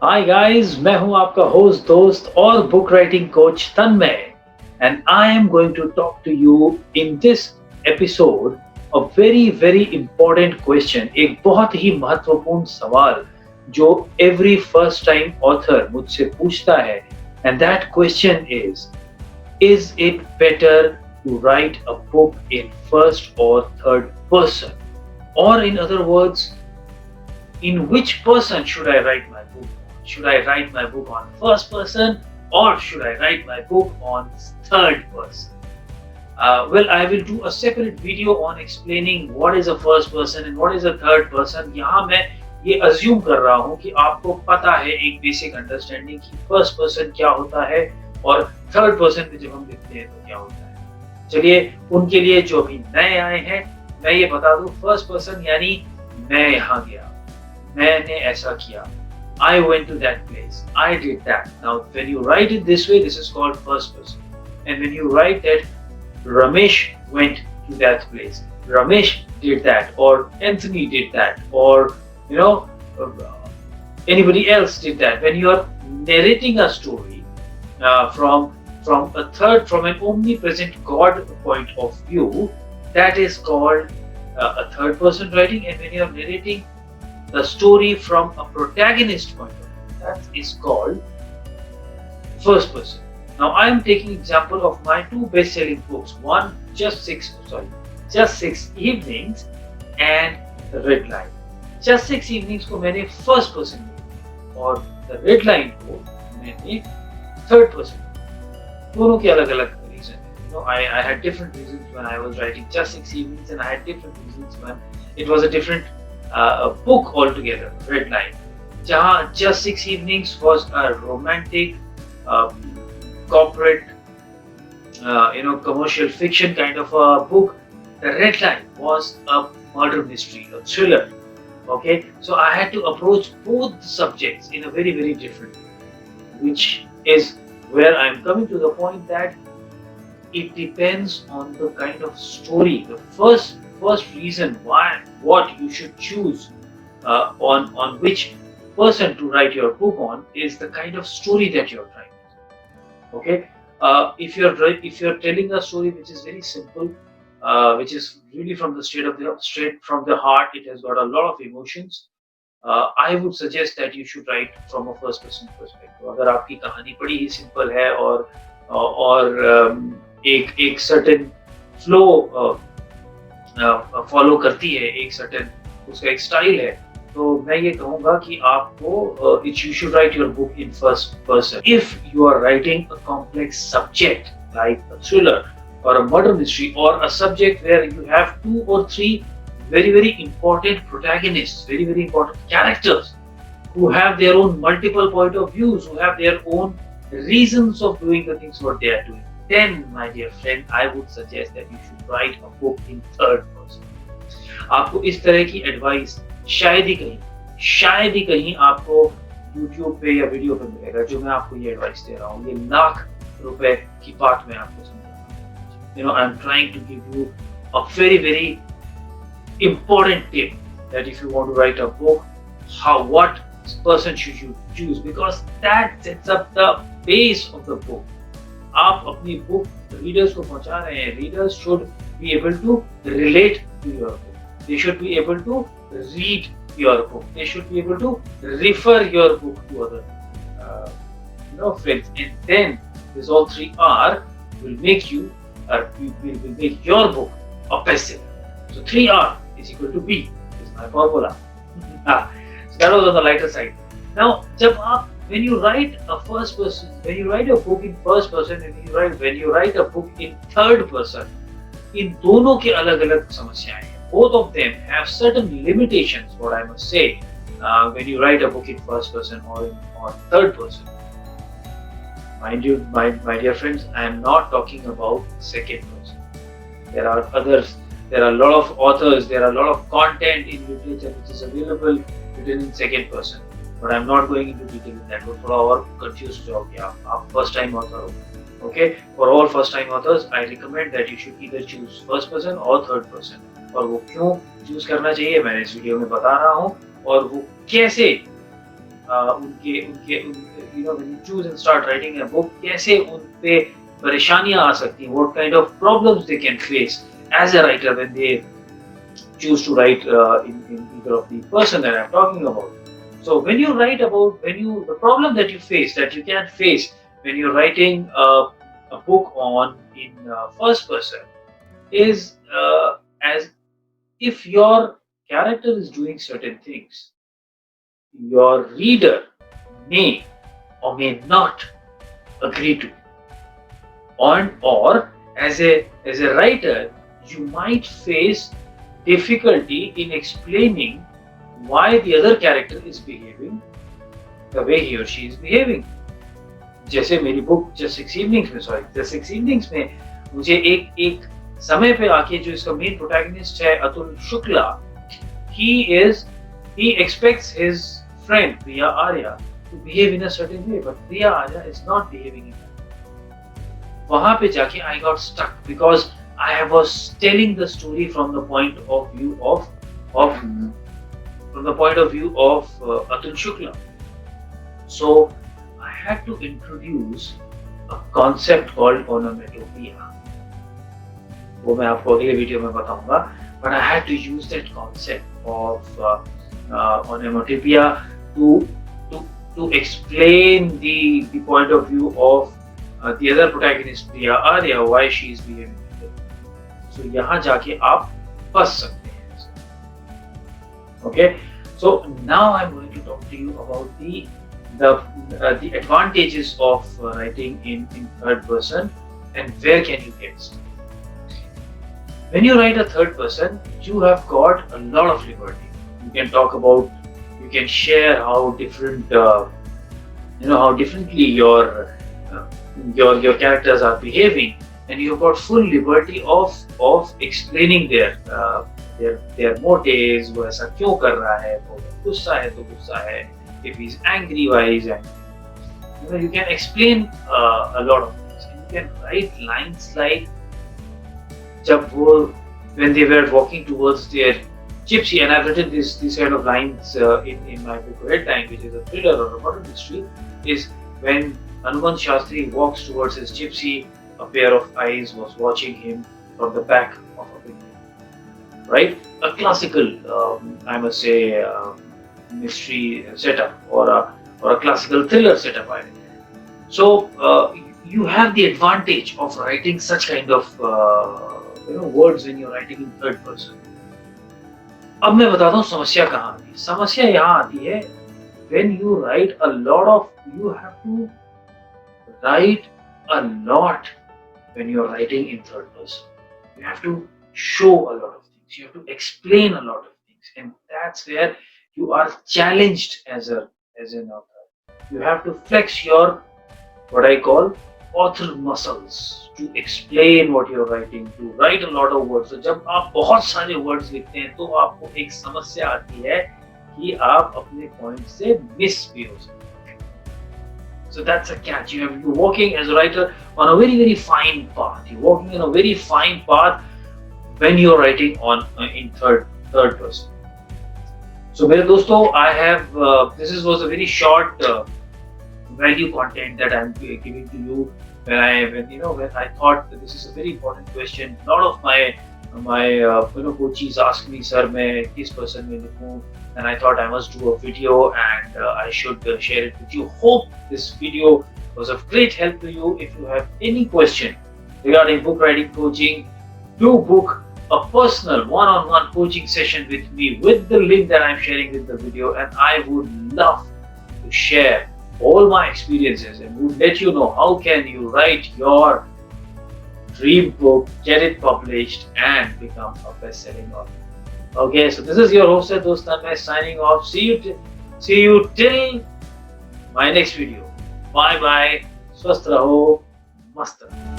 Hi guys, मैं हूं आपका होस्ट दोस्त और book writing coach Tanmay and I am going to talk to you in this episode a very very important question, एक बहुत ही महत्वपूर्ण सवाल जो एवरी फर्स्ट टाइम ऑथर मुझसे पूछता है। And that question is it better to write a book in first और third person, और in other words, in which person should I write my book? Should I write my book on first person or should I write my book on third person? Well, I will do a separate video on explaining what is a first person and what is a third person. यहाँ मैं ये assume कर रहा हूँ कि आपको पता है एक basic understanding कि first person क्या होता है और third person पे जब हम लिखते हैं तो क्या होता है। चलिए, उनके लिए जो अभी नए आए हैं मैं ये बता दूँ, first person यानी मैं यहाँ गया, मैंने ऐसा किया, I went to that place, I did that. Now when you write it this way, this is called first person. And when you write that Ramesh went to that place, Ramesh did that, or Anthony did that, or you know uh, anybody else did that, when you are narrating a story from an omnipresent God point of view, that is called a third person writing. And when you are narrating the story from a protagonist point of view, that is called first person. Now I am taking example of my two best-selling books, one Just Six Evenings and The Red Line. Just Six Evenings को मैंने first person में और The Red Line को मैंने third person में. दोनों के अलग-अलग reason है. I had different reasons when I was writing Just Six Evenings, and I had different reasons when it was a different a book altogether, Red Line. जहाँ Just Six Evenings was a romantic, corporate, commercial fiction kind of a book. The Red Line was a murder mystery, a thriller. Okay, so I had to approach both subjects in a very very different way, which is where I am coming to the point that it depends on the kind of story. The first reason why what you should choose on which person to write your book on is the kind of story that you're trying. Okay, if you're telling a story which is very simple, which is really from the straight from the heart, it has got a lot of emotions. I would suggest that you should write from a first person perspective. अगर आपकी कहानी बड़ी ही simple है और एक certain flow follow करती है, एक सर्टेन उसका एक स्टाइल है, तो मैं ये कहूँगा कि आपको you should write your book in first person. If you are writing a complex subject like a thriller or a murder mystery, or a subject where you have 2 or 3 very very important protagonists, very very important characters who have their own multiple point of views, who have their own reasons of doing the things what they are doing, then my dear friend, I would suggest that you should write a book in third person. आपको इस तरह की advice शायद ही कहीं आपको YouTube पे या video पे मिलेगा जो मैं आपको ये एडवाइस दे रहा हूँ. ये लाख रुपए की बात मैं आपको समझा. I'm trying to give you a very very important tip that if you want to write a book, what person should you choose, because that sets up the base of the book. आप अपनी book readers को पहुंचा रहे हैं. Readers should be able to relate to your book. They should be able to read your book. They should be able to refer your book to other friends. And then these all 3 R will make you will make your book a bestseller. So 3R is equal to B is my formula. So that was on the lighter side. Now, when you write a first person, when you write a book in first person, and when you write a book in third person, इन दोनों के अलग-अलग समस्याएं हैं. Both of them have certain limitations, what I must say, when you write a book in first person or third person. Mind you, my dear friends, I am not talking about second person. There are others. There are a lot of authors. There are a lot of content in literature which is available written in second person. But I am not going into detail in that. वो थोड़ा और confused हो जाओगे आप first time author हो. Okay, for all first time authors, I recommend that you should either choose first person or third person. और वो क्यों choose करना चाहिए मैंने इस वीडियो में बता रहा हूँ, और वो कैसे उनके उनके when you choose and start writing a book, कैसे उन पे परेशानियां आ सकती हैं, what kind of problems they can face as a writer when they choose to write in either of the person that I'm talking about. So when you write about the problem that you face, that you can face when you're writing a book on in first person, is as if your character is doing certain things, your reader may or may not agree to, or as a writer, you might face difficulty in explaining why the other character is behaving the way he or she is behaving. जैसे मेरी book just six evenings में मुझे एक एक समय पे आके जो इसका मेन प्रोटैगनिस्ट है Atul Shukla, he expects his friend Priya Arya to behave in a certain way, but Priya Arya is not behaving in that way. वहां पे जाके I got stuck because I was telling the story from the point of view of Atul Shukla. So I had to introduce a concept called onomatopoeia. वो मैं आपको अगले video में बताऊंगा. But I had to use that concept of onomatopoeia to explain the point of view of the other protagonist Priya Arya, why she is behaving. So यहाँ जाके आप फंस सकते हैं. Okay, so now I'm going to talk to you about the advantages of writing in third person and where can you get started. When you write a third person, you have got a lot of liberty. You can talk about, you can share how different, how differently your characters are behaving, and you've got full liberty of explaining their motives. वो ऐसा क्यों कर रहा है? वो गुस्सा है तो गुस्सा है. If he's angry, why he's angry? You can explain a lot of things. And you can write lines like जब वो when they were walking towards their gypsy, and I've written this kind of lines in my book Red Line, which is a thriller or a murder mystery, is when Hanuman Shastri walks towards his gypsy, a pair of eyes was watching him from the back of a window. Right? A classical, I must say, mystery setup or a classical thriller setup. So you have the advantage of writing such kind of words when you're writing in third person. अब मैं बताता हूँ समस्या कहाँ आती है. समस्या यहाँ आती है when you write a lot of, you have to write a lot when you're writing in third person. You have to show a lot of things. You have to explain a lot of things, and that's where you are challenged as an author. You have to flex your what I call author muscles to explain what you're writing, to write a lot of words. So जब आप बहुत सारे words लिखते हैं तो आपको एक समस्या आती है कि आप अपने point से miss भी हो सकते हैं. So that's a catch. You're walking as a writer on a very, very fine path. You're walking on a very fine path when you're writing in third person. So मेरे दोस्तों, I have this was a very short value content that I'm giving to you. When I thought that this is a very important question. A lot of my coaches ask me, sir, मैं किस person में लिखूं? And I thought I must do a video and I should share it with you. Hope this video was of great help to you. If you have any question regarding book writing coaching, do book a personal one-on-one coaching session with me with the link that I'm sharing with the video, and I would love to share all my experiences and would let you know how can you write your dream book, get it published, and become a best-selling author. Okay, so this is your host Dost Tanmay signing off. See you till my next video. Bye bye. Swasth raho, mast raho.